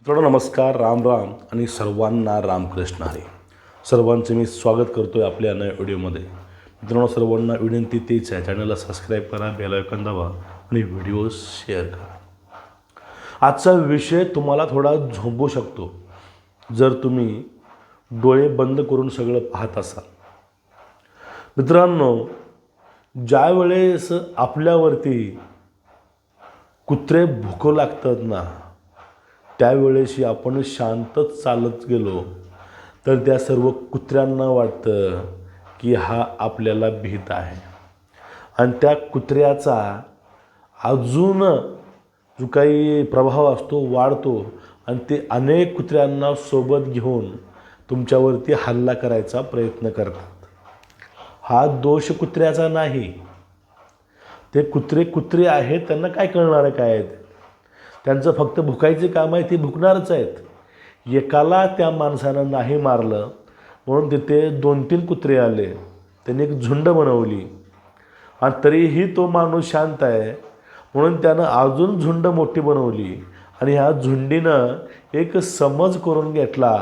मित्रांनो नमस्कार, राम राम आणि सर्वांना रामकृष्ण हरी. सर्वांचे मी स्वागत करतो आहे आपल्या नव्या व्हिडिओमध्ये. मित्रांनो सर्वांना विनंती तीच आहे, चॅनलला सबस्क्राईब करा, बेल आयकॉन दाबा आणि व्हिडिओ शेअर करा. आजचा विषय तुम्हाला थोडा झोंबू शकतो जर तुम्ही डोळे बंद करून सगळं पाहत असाल. मित्रांनो, ज्या वेळेस आपल्यावरती कुत्रे भुकू लागतात ना, त्यावेळेशी आपण शांतच चालत गेलो तर त्या सर्व कुत्र्यांना वाटतं की हा आपल्याला भीत आहे. आणि त्या कुत्र्याचा अजून जो काही प्रभाव असतो वाढतो आणि ते अनेक कुत्र्यांना सोबत घेऊन तुमच्यावरती हल्ला करायचा प्रयत्न करतात. हा दोष कुत्र्याचा नाही. ते कुत्रे आहेत, त्यांना काय कळणार आहे काय आहे. त्यांचं फक्त भुकायचे काम आहे, ते भुकणारच आहेत. एकाला त्या माणसानं नाही मारलं म्हणून तिथे 2-3 कुत्रे आले, त्यांनी एक झुंड बनवली आणि तरीही तो माणूस शांत आहे म्हणून त्यानं अजून झुंड मोठी बनवली. आणि ह्या झुंडीनं एक समज करून घेतला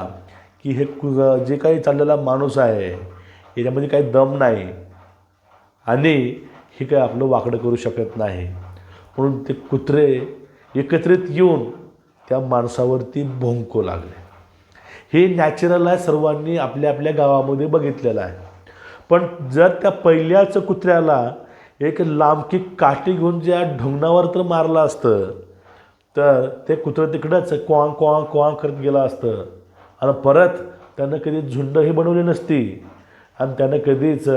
की हे जे काही चाललेला माणूस आहे याच्यामध्ये काही दम नाही आणि हे काय आपलं वाकडं करू शकत नाही. म्हणून ते कुत्रे एकत्रित येऊन त्या माणसावरती भुंकू लागले. हे नॅचरल आहे, सर्वांनी आपल्या आपल्या गावामध्ये बघितलेलं आहे. पण जर त्या पहिल्याच कुत्र्याला एक लांबकी काठी घेऊन ज्या ढुंगणावर तर मारलं असतं तर ते कुत्रं तिकडंच क्वांग क्वांग क्वांग करत गेलं असतं आणि परत त्यानं कधी झुंडही बनवली नसती आणि त्यानं कधीच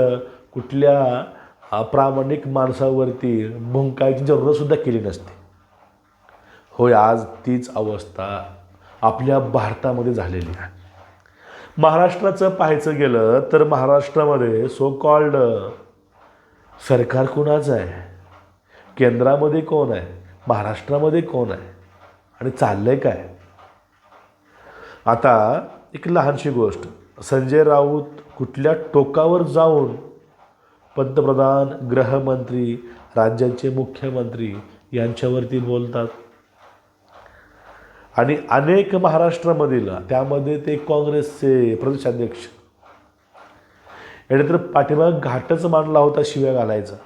कुठल्या प्रामाणिक माणसावरती भुंकायची जरूरतसुद्धा केली नसती. होय, आज तीच अवस्था आपल्या भारतामध्ये झालेली आहे. महाराष्ट्राचं पाहायचं गेलं तर महाराष्ट्रामध्ये सो कॉल्ड सरकार कोणाचं आहे, केंद्रामध्ये कोण आहे, महाराष्ट्रामध्ये कोण आहे आणि चाललंय काय. आता एक लहानशी गोष्ट, संजय राऊत कुठल्या टोकावर जाऊन पंतप्रधान, गृहमंत्री, राज्याचे मुख्यमंत्री यांच्यावरती बोलतात. आणि अनेक महाराष्ट्रामधील, त्यामध्ये ते काँग्रेसचे प्रदेशाध्यक्ष याने तर पाठीमाग घाटच मांडला होता शिव्या घालायचा.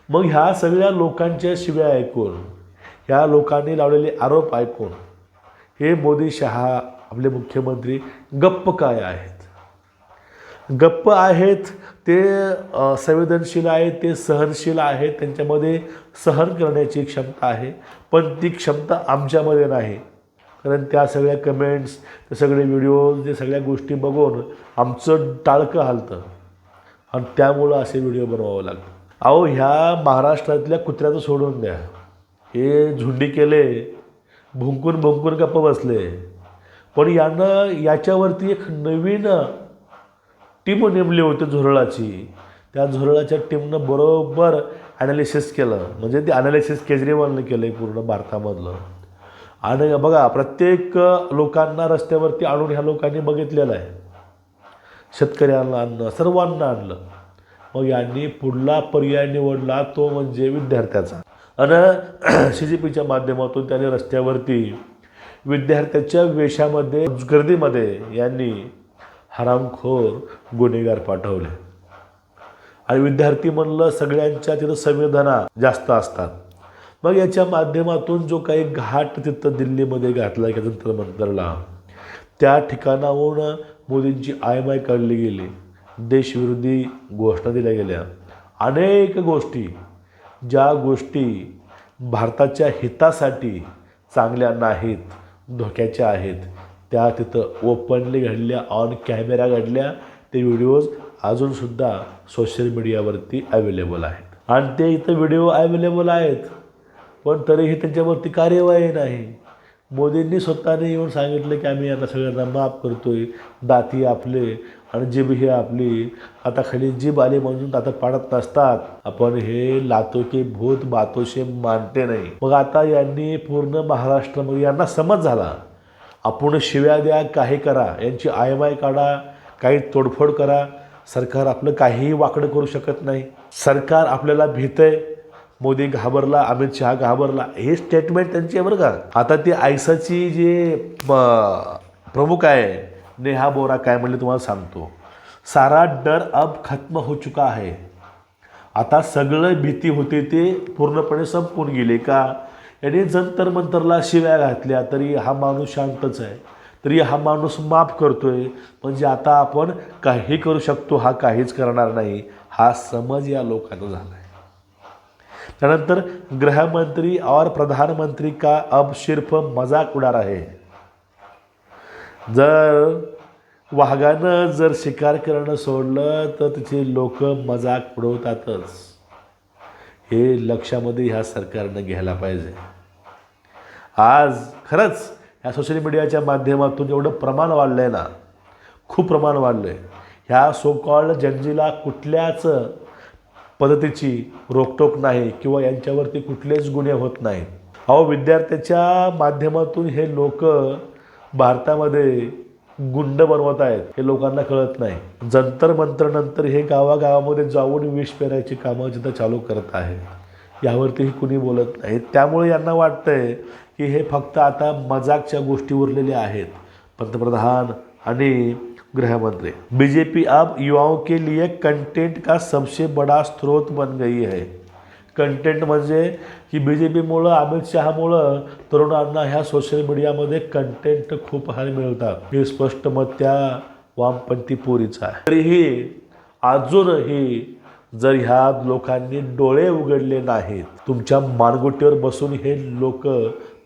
मग ह्या सगळ्या लोकांच्या शिव्या ऐकून, ह्या लोकांनी लावलेले आरोप ऐकून हे मोदी शहा आपले मुख्यमंत्री गप्प काय आहेत. गप्प आहेत ते संवेदनशील आहेत, ते सहनशील आहेत, त्यांच्यामध्ये सहन करण्याची क्षमता आहे. पण ती क्षमता आमच्यामध्ये नाही, कारण त्या सगळ्या कमेंट्स, ते सगळे व्हिडिओज, ते सगळ्या गोष्टी बघून आमचं टाळकं हलतं आणि त्यामुळं असे व्हिडिओ बनवावं लागतं. अहो, ह्या महाराष्ट्रातल्या कुत्र्याचं सोडून द्या, हे झुंडी केले, भुंकून भुंकून गप्प बसले. पण याच्यावरती एक नवीन टीम नेमली होती झुरळाची. त्या झुरळाच्या टीमनं बरोबर ॲनालिसिस केलं, म्हणजे ते ॲनालिसिस केजरीवालनं केलं आहे पूर्ण भारतामधलं. आणि बघा, प्रत्येक लोकांना रस्त्यावरती आणून ह्या लोकांनी बघितलेलं आहे. शेतकऱ्यांना आणलं, सर्वांना आणलं. मग यांनी पुढला पर्याय निवडला, तो म्हणजे विद्यार्थ्याचा. आणि CGPच्या माध्यमातून त्यांनी रस्त्यावरती विद्यार्थ्याच्या वेशामध्ये, गर्दीमध्ये यांनी हरामखोर गुन्हेगार पाठवले. आणि विद्यार्थी म्हणलं सगळ्यांच्या तिथं संवेदना जास्त असतात. मग याच्या माध्यमातून जो काही घाट तिथं दिल्लीमध्ये घातला की जंतर मंतरला, त्या ठिकाणाहून मोदींची आयमाय काढली गेली, देशविरोधी घोषणा दिल्या गेल्या. अनेक गोष्टी, ज्या गोष्टी भारताच्या हितासाठी चांगल्या नाहीत, धोक्याच्या आहेत, त्या तिथं ओपनली घडल्या, ऑन कॅमेरा घडल्या. ते व्हिडिओज अजूनसुद्धा सोशल मीडियावरती अवेलेबल आहेत आणि ते इथं व्हिडिओ अवेलेबल आहेत. पण तरीही त्यांच्यावरती कार्यवाही नाही. मोदींनी स्वतःने येऊन सांगितलं की आम्ही आता सगळ्यांना माफ करतोय, दाती आपले आणि जीभ ही आपली. आता खाली जीभ आली म्हणून आता पाडत नसतात. आपण हे लातो की भूत बातोशे मानते नाही. मग आता यांनी पूर्ण महाराष्ट्रामध्ये यांना समज झाला, आपण शिव्या द्या, काही करा, यांची आयमाय काढा, काही तोडफोड करा, सरकार आपलं काहीही वाकडं करू शकत नाही. सरकार आपल्याला भीतंय मोदी घाबरला, अमित शहा घाबरला, हे स्टेटमेंट त्यांची आहे बरं का. आता ती आयसाची जे प्रमुख आहे नेहा बोरा काय म्हणले तुम्हाला सांगतो. सारा डर अब खत्म हो चुका है. आता सगळं भीती होती ते पूर्णपणे संपून गेले का. याने जंतर मंतरला शिव्या घातल्या तरी हा माणूस शांतच आहे, तरी हा माणूस माफ करतोय. म्हणजे आता आपण काही करू शकतो, हा काहीच करणार नाही, हा समज या लोकांना झाला आहे. त्यानंतर गृहमंत्री और प्रधानमंत्री का अब सिर्फ मजाक उडा रहे. जर वाघानं जर शिकार करणं सोडलं तर तिथे लोक मजाक उडवतातच. हे लक्षामध्ये ह्या सरकारनं घ्यायला पाहिजे. आज खरंच ह्या सोशल मीडियाच्या माध्यमातून एवढं प्रमाण वाढलं आहे ना, खूप प्रमाण वाढलं आहे. ह्या सो कॉल्ड जनजीला कुठल्याच पद्धतीची रोकटोक नाही किंवा यांच्यावरती कुठलेच गुन्हे होत नाहीत. अहो, विद्यार्थ्याच्या माध्यमातून हे लोक भारतामध्ये गुंड बनवत आहेत, हे लोकांना कळत नाही. जंतर मंतर नंतर हे गावागावामध्ये जाऊन विष पेरायची कामं जिथं चालू करत आहेत, यावरतीही कुणी बोलत नाही. त्यामुळे यांना वाटतंय की हे फक्त आता मजाकच्या गोष्टी उरलेल्या आहेत. पंतप्रधान आणि गृहमंत्री. बीजेपी अब युवाओं के लिए कंटेंट का सबसे बड़ा स्रोत बन गई है. कंटेंट म्हणजे की BJPमुळं, अमित शहामुळं तरुणांना ह्या सोशल मीडियामध्ये कंटेंट खूप हाय मिळतात. हे स्पष्ट मत त्या वामपंथी पोरीचं आहे. तरीही अजूनही जर ह्या लोकांनी डोळे उघडले नाहीत, तुमच्या मानगुटीवर बसून हे लोक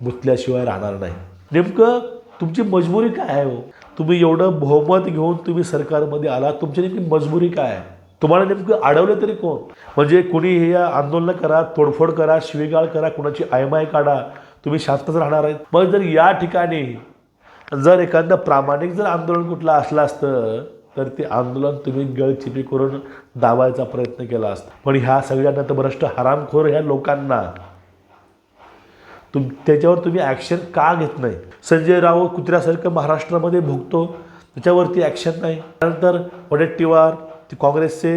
मुतल्याशिवाय राहणार नाही. नेमकं तुमची मजबुरी काय आहे हो? तुम्ही एवढं बहुमत घेऊन तुम्ही सरकारमध्ये आला, तुमची नेमकी मजबुरी काय आहे? तुम्हाला नेमकं अडवलं तरी कोण? म्हणजे कुणी हे आंदोलन करा, तोडफोड करा, शिवीगाळ करा, कुणाची आयमाय काढा, तुम्ही शांतच राहणार आहेत? मग जर या ठिकाणी जर एखादं प्रामाणिक जर आंदोलन कुठलं असलं असतं तर ते आंदोलन तुम्ही गळचिपी करून दाबायचा प्रयत्न केला असता. पण ह्या सगळ्यांना तर भ्रष्ट हरामखोर ह्या लोकांना त्याच्यावर तुम्ही ॲक्शन का घेत नाही? संजय राऊत कुत्र्यासारखं महाराष्ट्रामध्ये भुगतो, त्याच्यावरती ॲक्शन नाही. त्यानंतर वडेट्टीवार ते काँग्रेसचे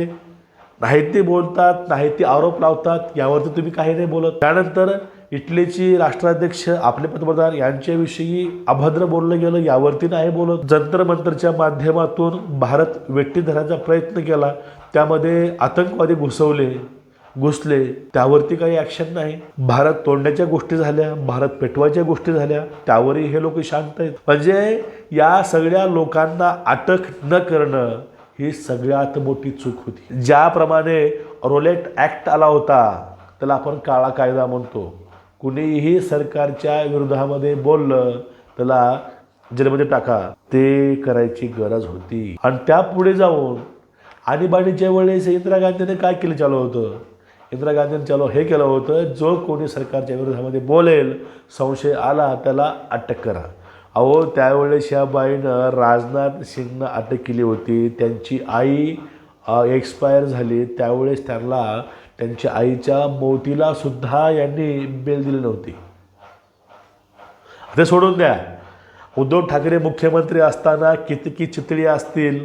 नाही ते बोलतात, नाही ते आरोप लावतात, यावरती तुम्ही काही नाही बोलत. त्यानंतर इटलीची राष्ट्राध्यक्ष आपले पंतप्रधान यांच्याविषयी अभद्र बोललं गेलं, यावरती नाही बोलत. जंतर मंतरच्या माध्यमातून भारत वेठी धरण्याचा प्रयत्न केला, त्यामध्ये आतंकवादी घुसले, त्यावरती काही ॲक्शन नाही. भारत तोडण्याच्या गोष्टी झाल्या, भारत पेटवायच्या गोष्टी झाल्या, त्यावरही हे लोक शांत आहेत. म्हणजे या सगळ्या लोकांना अटक न करणं ही सगळ्यात मोठी चूक होती. ज्याप्रमाणे रोलेट ॲक्ट आला होता, त्याला आपण काळा कायदा म्हणतो. कुणीही सरकारच्या विरोधामध्ये बोललं त्याला जेलमध्ये टाका, ते करायची गरज होती. आणि त्यापुढे जाऊन आणीबाणीच्या वेळेस इंदिरा गांधीने काय केलं चालू होतं? इंदिरा गांधीने हे केलं होतं, जो कोणी सरकारच्या विरोधामध्ये बोलेल, संशय आला त्याला अटक करा. अहो, त्यावेळेस ह्या बाईनं राजनाथ सिंगनं अटक केली होती. त्यांची आई एक्सपायर झाली, त्यावेळेस त्यांना त्यांच्या आईच्या मौतीला सुद्धा यांनी बेल दिली नव्हती. ते सोडून द्या. उद्धव ठाकरे मुख्यमंत्री असताना किती चितळी असतील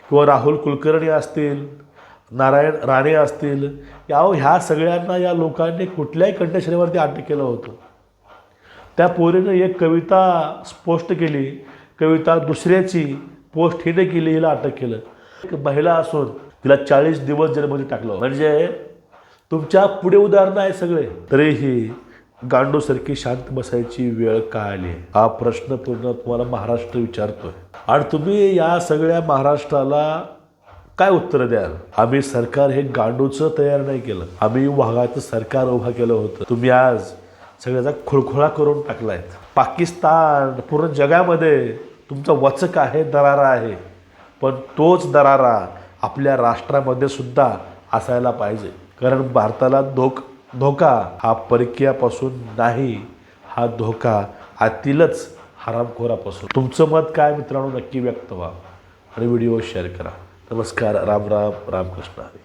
किंवा राहुल कुलकर्णी असतील, नारायण राणे असतील, ह्या सगळ्यांना या लोकांनी कुठल्याही कंडिशनवरती अटक केलं होतं. त्या पोरीनं एक कविता पोस्ट केली, कविता दुसऱ्याची पोस्ट हिने केली, हिला अटक केलं. एक महिला असून तिला 40 दिवस जेलमध्ये टाकलं. म्हणजे तुमच्या पुढे उदाहरणं आहे सगळे. तरीही गांडूसारखी शांत बसायची वेळ का आली? हा प्रश्न पूर्ण तुम्हाला महाराष्ट्र विचारतोय. आणि तुम्ही या सगळ्या महाराष्ट्राला काय उत्तर द्याल? आम्ही सरकार हे गांडूचं तयार नाही केलं, आम्ही वाघाचं सरकार उभं केलं होतं. तुम्ही आज सगळ्याचा खुळखुळा करून टाकलाय. पाकिस्तान पूर्ण जगामध्ये तुमचा वचक आहे, दरारा आहे, पण तोच दरारा आपल्या राष्ट्रामध्ये सुद्धा असायला पाहिजे. कारण भारताला धोका हा परकीयापासून नाही, हा धोका आतीलच हरामखोरापासून. तुमचं मत काय मित्रांनो, नक्की व्यक्त व्हा आणि व्हिडिओ शेअर करा. नमस्कार. राम राम. रामकृष्ण हरी.